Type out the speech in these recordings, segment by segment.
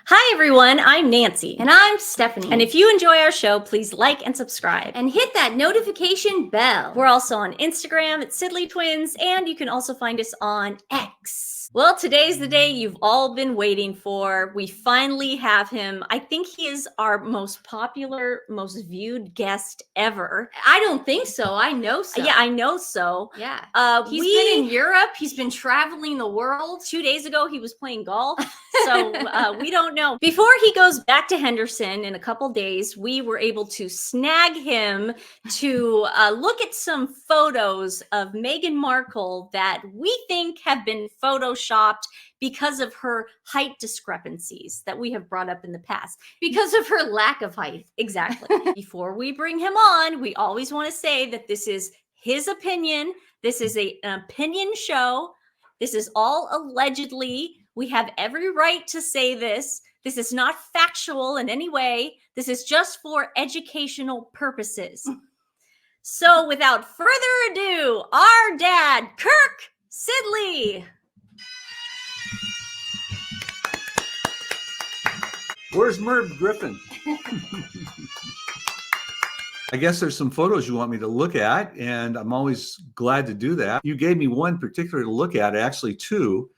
Hi, everyone. I'm Nancy. And I'm Stephanie. And if you enjoy our show, please like and subscribe. And hit that notification bell. We're also on Instagram at TWiN, and you can also find us on X. Well, today's the day you've all been waiting for. We finally have him. I think he is our most popular, most viewed guest ever. I don't think so. I know so. Yeah, I know so. Yeah. He's been in Europe. He's been traveling the world. 2 days ago, he was playing golf. So we don't know. Before he goes back to Henderson in a couple days, we were able to snag him to look at some photos of Meghan Markle that we think have been photoshopped because of her height discrepancies that we have brought up in the past. Because of her lack of height. Exactly. Before we bring him on, we always want to say that this is his opinion. This is an opinion show. This is all allegedly. We have every right to say this. This is not factual in any way. This is just for educational purposes. So without further ado, our dad, Kirk Sidley. Where's Merv Griffin? I guess there's some photos you want me to look at, and I'm always glad to do that. You gave me one particular to look at, actually two.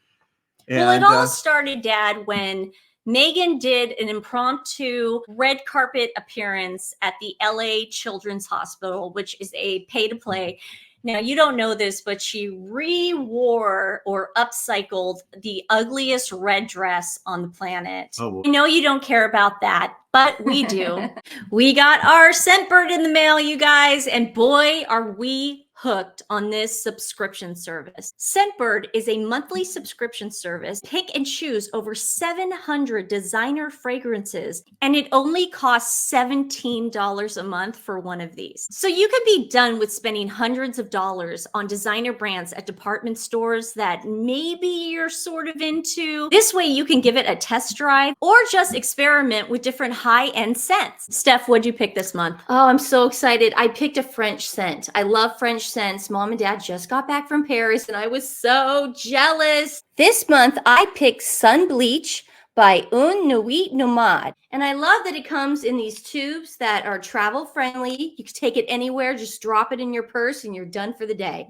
And, well, it all started, Dad, when Meghan did an impromptu red carpet appearance at the LA Children's Hospital, which is a pay-to-play. Now, you don't know this, but she re-wore or upcycled the ugliest red dress on the planet. Oh, well. I know you don't care about that, but we do. We got our Scentbird in the mail, you guys, and boy, are we hooked on this subscription service. Scentbird is a monthly subscription service. Pick and choose over 700 designer fragrances, and it only costs $17 a month for one of these. So you could be done with spending hundreds of dollars on designer brands at department stores that maybe you're sort of into. This way you can give it a test drive or just experiment with different high-end scents. Steph, what'd you pick this month? Oh, I'm so excited. I picked a French scent. I love French scents. Mom and Dad just got back from Paris and I was so jealous. This month I picked Sun Bleach by Une Nuit Nomade. And I love that it comes in these tubes that are travel friendly. You can take it anywhere, just drop it in your purse and you're done for the day.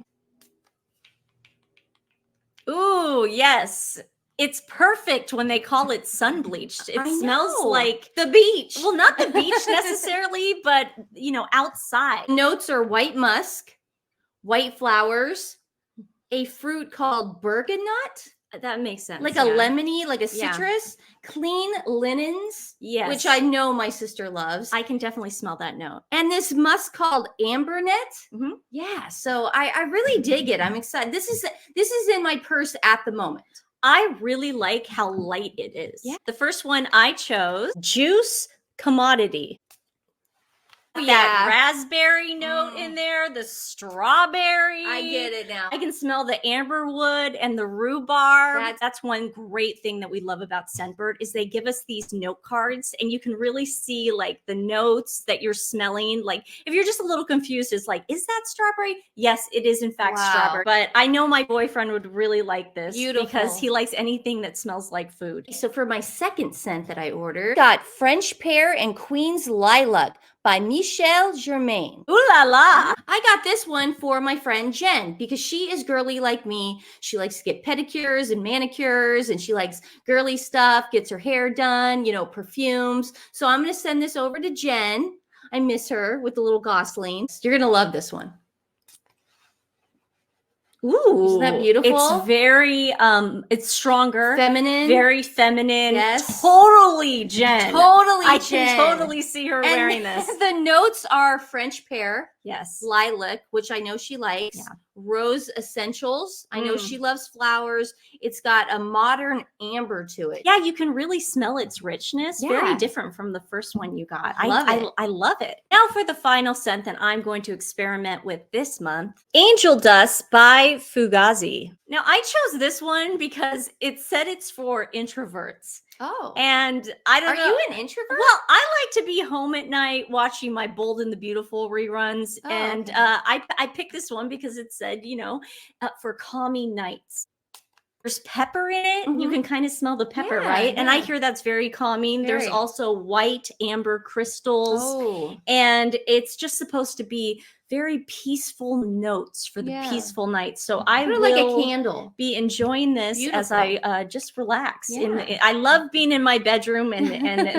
Ooh, yes. It's perfect when they call it sun bleached. It smells like the beach. Well, not the beach necessarily, but, outside. Notes are white musk, white flowers, a fruit called bergamot. That makes sense. Like a lemony, like a citrus, clean linens, yes, which I know my sister loves. I can definitely smell that note. And this musk called ambernet. Mm-hmm. Yeah, so I really dig it. I'm excited. This is in my purse at the moment. I really like how light it is. Yeah. The first one I chose, Juice Commodity. Yeah. That raspberry note in there, the strawberry. I get it now. I can smell the amberwood and the rhubarb. That's one great thing that we love about Scentbird is they give us these note cards and you can really see like the notes that you're smelling. Like if you're just a little confused, it's like, is that strawberry? Yes, it is in fact strawberry. But I know my boyfriend would really like this because he likes anything that smells like food. So for my second scent that I ordered, got French Pear and Queen's Lilac by Michel Germain. Ooh la la. I got this one for my friend Jen because she is girly like me. She likes to get pedicures and manicures and she likes girly stuff, gets her hair done, perfumes. So I'm going to send this over to Jen. I miss her with the little goslings. You're going to love this one. Ooh, isn't that beautiful? It's very, it's stronger. Feminine. Very feminine. Yes. Totally, Jen. Totally, I Jen. can totally see her wearing this. The notes are French pear. Yes. Lilac, which I know she likes. Yeah. Rose essentials. I know she loves flowers. It's got a modern amber to it. Yeah, you can really smell its richness. Yeah. Very different from the first one you got. I love it. Now for the final scent that I'm going to experiment with this month. Angel Dust by Fugazi. Now I chose this one because it said it's for introverts. Oh. And I don't know. Are you an introvert? Well, I like to be home at night watching my Bold and the Beautiful reruns. Oh, and I picked this one because it said, for calming nights. There's pepper in it. You Mhm. can kind of smell the pepper, Yeah, right? And I yeah. hear that's very calming. There's Very. also white amber crystals. Oh, And it's just supposed to be very peaceful notes for the Yeah. peaceful night. So I put it will like a candle. be enjoying this as I Beautiful. just relax. Yeah. I love being in my bedroom, and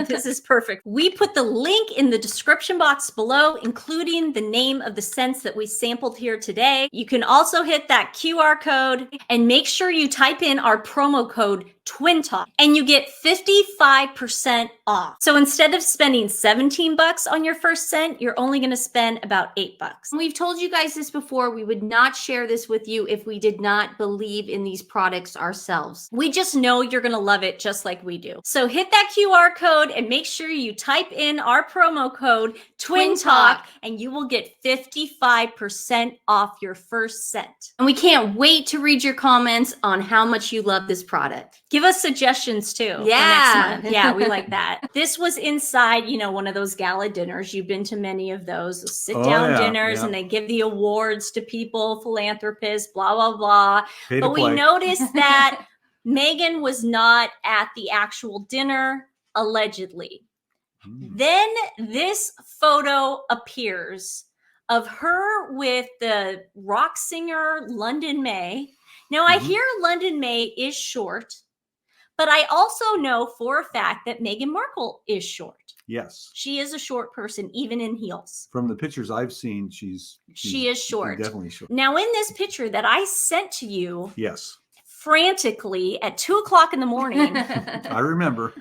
this is perfect. We put the link in the description box below, including the name of the scents that we sampled here today. You can also hit that QR code and make sure you type in our promo code TWiN and you get 55% off. So instead of spending 17 bucks on your first scent, you're only going to spend about $8. We've told you guys this before. We would not share this with you if we did not believe in these products ourselves. We just know you're going to love it just like we do. So hit that QR code and make sure you type in our promo code TWiN Talk and you will get 55% off your first scent. And we can't wait to read your comments on how much you love this product. Give us suggestions too. for Yeah. next month. Yeah, we like that. This was inside, one of those gala dinners. You've been to many of those sit-down dinners, and they give the awards to people, philanthropists, blah, blah, blah. But we noticed that Meghan was not at the actual dinner, allegedly. Then this photo appears of her with the rock singer London May. Now, I hear London May is short, but I also know for a fact that Meghan Markle is short. Yes. She is a short person, even in heels. From the pictures I've seen, she is short. Definitely short. Now, in this picture that I sent to you, yes, frantically at 2:00 in the morning, I remember.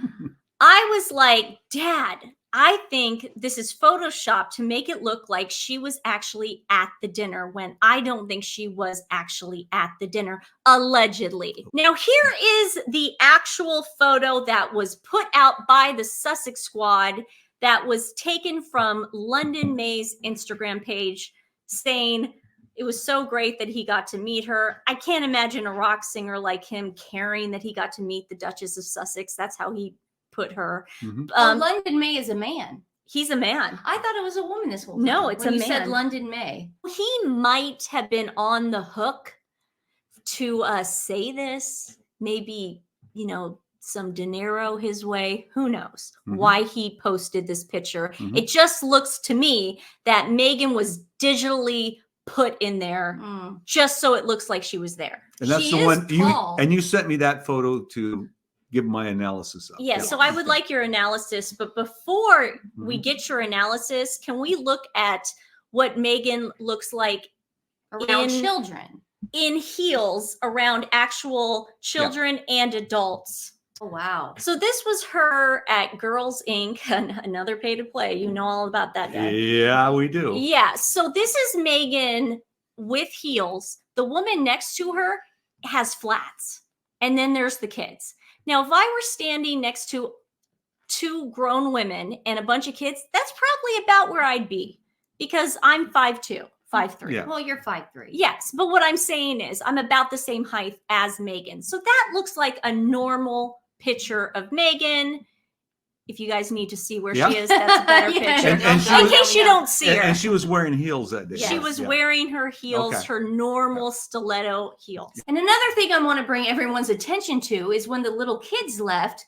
I was like, Dad, I think this is Photoshopped to make it look like she was actually at the dinner, when I don't think she was actually at the dinner, allegedly. Now, here is the actual photo that was put out by the Sussex Squad that was taken from London May's Instagram page, saying it was so great that he got to meet her. I can't imagine a rock singer like him caring that he got to meet the Duchess of Sussex. That's how he put her. London May is a man. He's a man. I thought it was a woman this whole time. No, it's when a you man. said London May. He might have been on the hook to say this. Maybe, some dinero his way. Who knows why he posted this picture. It just looks to me that Meghan was digitally put in there just so it looks like she was there. And that's the one you sent me that photo to give my analysis of. Yeah, so I would like your analysis, but before we get your analysis, can we look at what Meghan looks like around children? In heels around actual children and adults. Oh, wow. So this was her at Girls Inc., another pay to play. You know all about that, Dad. Yeah, we do. Yeah, so this is Meghan with heels. The woman next to her has flats. And then there's the kids. Now, if I were standing next to two grown women and a bunch of kids, that's probably about where I'd be, because I'm 5'2", 5'3". Yeah. Well, you're 5'3". Yes, but what I'm saying is I'm about the same height as Meghan. So that looks like a normal picture of Meghan. If you guys need to see where she is, that's a better picture. In case you don't see her. And she was wearing heels that day. She was wearing her heels, her normal stiletto heels. And another thing I want to bring everyone's attention to is when the little kids left,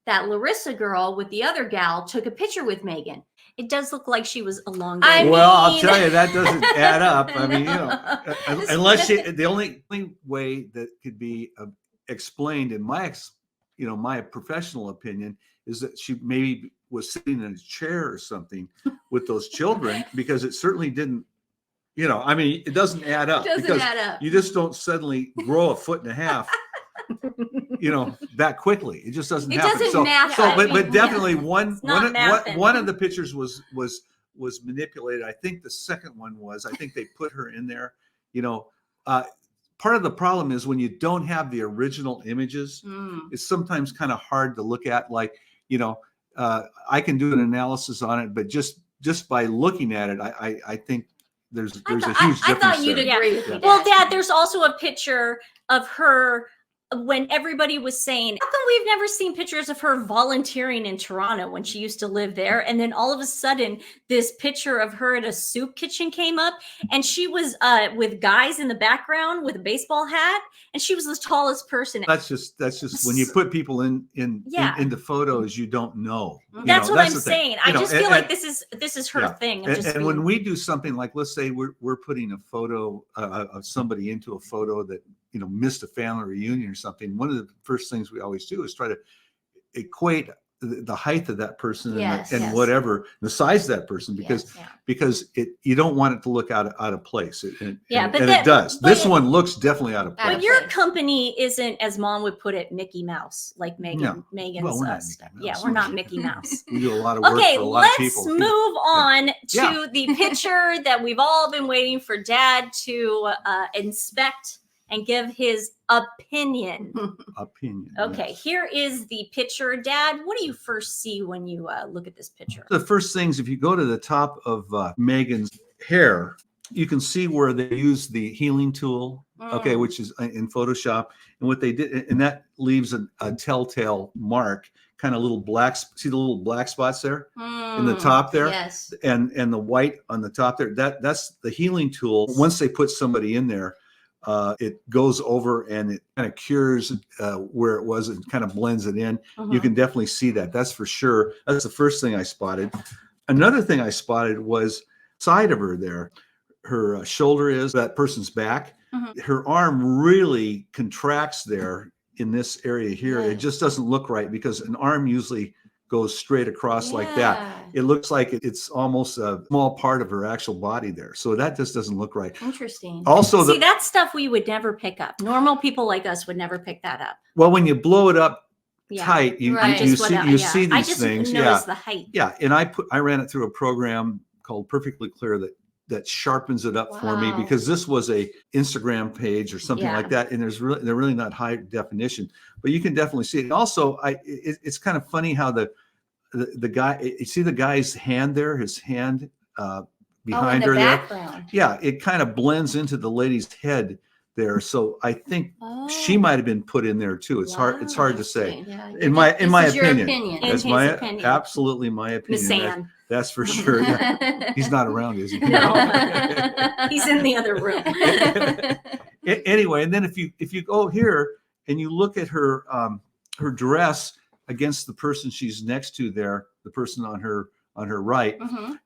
that Larissa girl with the other gal took a picture with Meghan. It does look like she was elongated. Well, I'll tell you, that doesn't add up. I mean, unless the only way that could be explained in my professional opinion is that she maybe was sitting in a chair or something with those children, because it certainly didn't, it doesn't add up. It doesn't add up. You just don't suddenly grow 1.5 feet, that quickly. It just doesn't happen. It doesn't math. But definitely one of the pictures was manipulated. I think the second one was. I think they put her in there. Part of the problem is when you don't have the original images, it's sometimes kind of hard to look at. Like, I can do an analysis on it, but just by looking at it, I think there's a huge difference. I thought you'd agree with me. Well, Dad, there's also a picture of her when everybody was saying, how come we've never seen pictures of her volunteering in Toronto when she used to live there? And then all of a sudden, this picture of her at a soup kitchen came up, and she was with guys in the background with a baseball hat, and she was the tallest person. That's just when you put people into photos, you don't know. That's what I'm saying. I just feel like this is her thing. And when we do something like, let's say we're putting a photo of somebody into a photo that missed a family reunion or something, one of the first things we always do is try to equate the height of that person and whatever the size of that person, because you don't want it to look out of place. And it does. This one looks definitely out of place. But your company isn't, as Mom would put it, Mickey Mouse, like Megan's stuff. Yeah, we're not Mickey Mouse. We do a lot of work for a lot of people. Let's move on to the picture that we've all been waiting for Dad to inspect and give his opinion. Okay, here is the picture. Dad, what do you first see when you look at this picture? The first things, if you go to the top of Meghan's hair, you can see where they use the healing tool, which is in Photoshop. And what they did, and that leaves a telltale mark, kind of little black, see the little black spots there in the top there? Yes. And the white on the top there, that's the healing tool. Once they put somebody in there, it goes over and it kind of cures where it was and kind of blends it in. You can definitely see that. That's for sure. That's the first thing I spotted. Another thing I spotted was side of her there. Her shoulder is that person's back. Her arm really contracts there in this area here. It just doesn't look right because an arm usually goes straight across like that. It looks like it's almost a small part of her actual body there. So that just doesn't look right. Interesting. Also, see, that's stuff we would never pick up. Normal people like us would never pick that up. Well, when you blow it up tight, you see these things. The height. Yeah, and I ran it through a program called Perfectly Clear that sharpens it up for me, because this was a Instagram page or something like that, and they're really not high definition, but you can definitely see it. Also, it's kind of funny how the guy, you see the guy's hand there, his hand behind her there. Yeah, it kind of blends into the lady's head there. So I think she might have been put in there too. It's hard to say. Yeah. In my opinion. That's absolutely my opinion. That's for sure. Yeah. He's not around, is he? No. He's in the other room. Anyway, and then if you go here and you look at her her dress against the person she's next to there, the person on her right,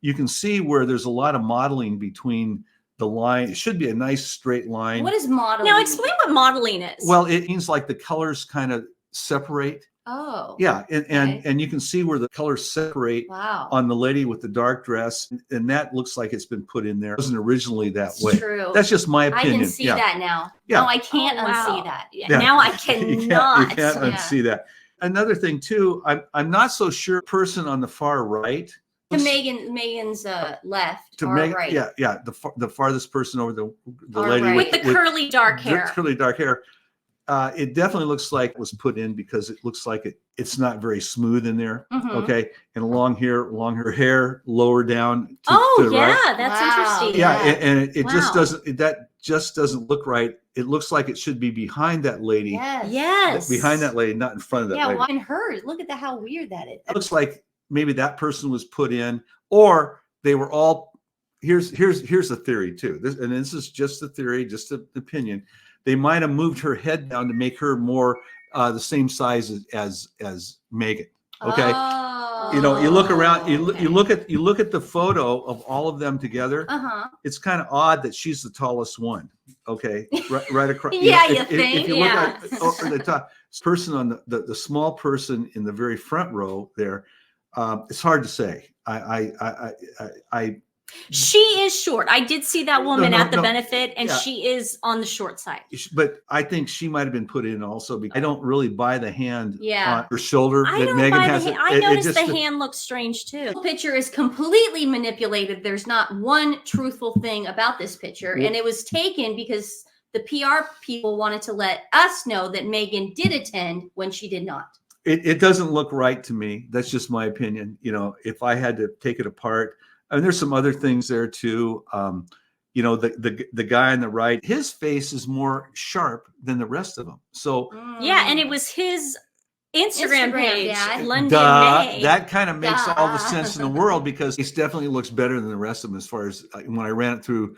you can see where there's a lot of modeling between the line. It should be a nice straight line. What is modeling? Now explain what modeling is. Well, it means like the colors kind of separate. Oh. Yeah, and you can see where the colors separate on the lady with the dark dress, and that looks like it's been put in there. It wasn't originally that way. True. That's just my opinion. I can see that now. Yeah. No, I can't unsee that. Yeah. Now I cannot. You can't unsee that. Another thing too, I'm not so sure person on the far right. To Megan's left to or Megan, right. Yeah, the farthest person over the lady right. with the curly dark hair. Curly dark hair. It definitely looks like it was put in because it looks like it's not very smooth in there. Okay, and along her hair, lower down. To the right. That's interesting. Yeah, and it just doesn't. That just doesn't look right. It looks like it should be behind that lady. Yes. Behind that lady, not in front of that lady. Yeah, and hers. Look at how weird that is. It looks like maybe that person was put in, or they were all. Here's a theory too. This is just a theory, just an opinion. They might have moved her head down to make her more the same size as Meghan. Okay. You know, you look around, you look at the photo of all of them together. It's kind of odd that she's the tallest one. Okay, right across. If you look at the top person on the small person in the very front row there, it's hard to say. She is short. I did see that woman at the benefit, and she is on the short side. But I think she might have been put in also because I don't really buy the hand on her shoulder that Meghan has. I noticed the hand looks strange too. The picture is completely manipulated. There's not one truthful thing about this picture, and it was taken because the PR people wanted to let us know that Meghan did attend when she did not. It doesn't look right to me. That's just my opinion. You know, if I had to take it apart. And there's some other things there too. you know, the guy on the right, his face is more sharp than the rest of them. So Yeah, and it was his Instagram page, Dad. London duh, May. that kind of makes all the Duh. sense in the world, because he definitely looks better than the rest of them as far as when I ran it through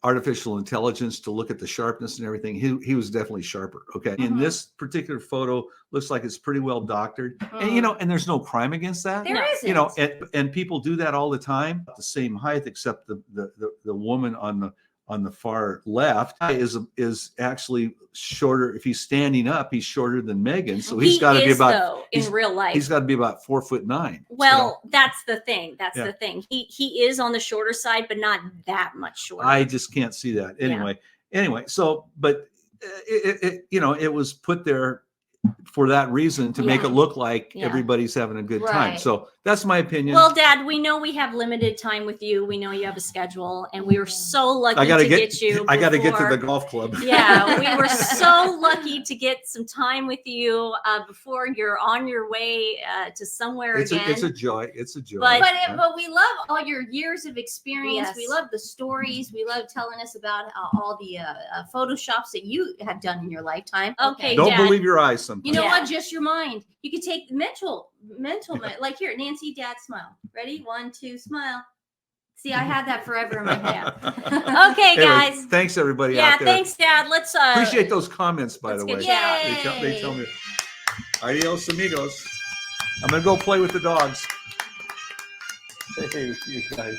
artificial intelligence to look at the sharpness and everything. He was definitely sharper. Okay. In this particular photo, looks like it's pretty well doctored. And, you know, and there's no crime against that. There isn't. You know, and people do that all the time, the same height, except the woman on the far left is actually shorter. If he's standing up, he's shorter than Meghan. So he's got to be about, though, in real life. he's got to be about 4'9". Well, that's the thing. That's Yeah. the thing. He is on the shorter side, but not that much shorter. I just can't see that anyway. So, but it you know, it was put there for that reason, to make it look like everybody's having a good time. Right. So that's my opinion. Well, Dad, we know we have limited time with you. We know you have a schedule, and we were so lucky I gotta to get you. I got to get to before- the golf club. Yeah, we were so lucky to get some time with you before you're on your way to somewhere again. It's a joy. It's a joy. But we love all your years of experience. Yes. We love the stories. We love telling us about all the photoshops that you have done in your lifetime. Okay, Don't Dad. believe your eyes sometimes. You know Yeah. what? Just your mind. You could take mental, like here, Nancy, Dad, smile. Ready? 1, 2, smile. See, I had that forever in my head. Okay, Anyway, guys. thanks everybody Yeah, out there. thanks, Dad. Let's Appreciate those comments, by the let's way. get you out. They tell me. Adios, amigos. I'm gonna go play with the dogs. Hey, you guys.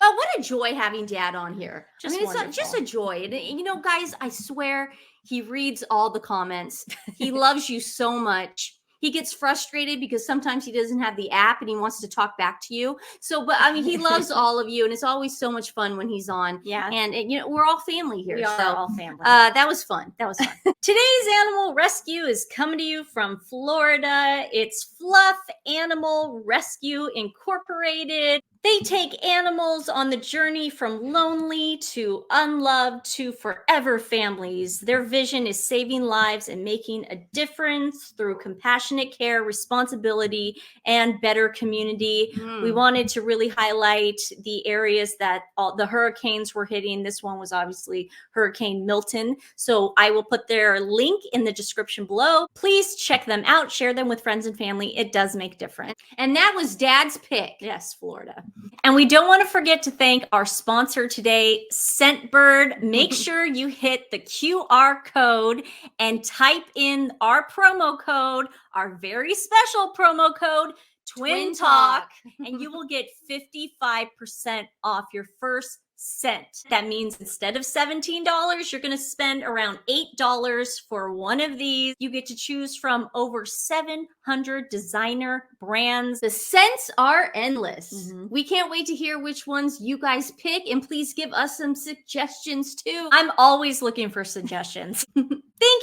Oh, what a joy having Dad on here. Just it's wonderful. just a joy. And, you know, guys, I swear he reads all the comments. He loves you so much. He gets frustrated because sometimes he doesn't have the app and he wants to talk back to you. So, but I mean, he loves all of you, and it's always so much fun when he's on. Yeah. And you know, we're all family here. We are so all family. that was fun. That was fun. Today's animal rescue is coming to you from Florida. It's Fluff Animal Rescue Incorporated. They take animals on the journey from lonely to unloved to forever families. Their vision is saving lives and making a difference through compassionate care, responsibility, and better community. We wanted to really highlight the areas that all the hurricanes were hitting. This one was obviously Hurricane Milton. So I will put their link in the description below. Please check them out, share them with friends and family. It does make a difference. And that was Dad's pick. Yes, Florida. And we don't want to forget to thank our sponsor today, Scentbird. Make sure you hit the QR code and type in our promo code, our very special promo code, TWiN Talk, and you will get 55% off your first scent. That means instead of $17, you're going to spend around $8 for one of these. You get to choose from over 700 designer brands. The scents are endless. Mhm. We can't wait to hear which ones you guys pick, and please give us some suggestions too. I'm always looking for suggestions. Thank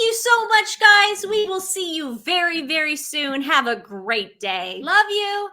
you so much, guys. We will see you very, very soon. Have a great day. Love you.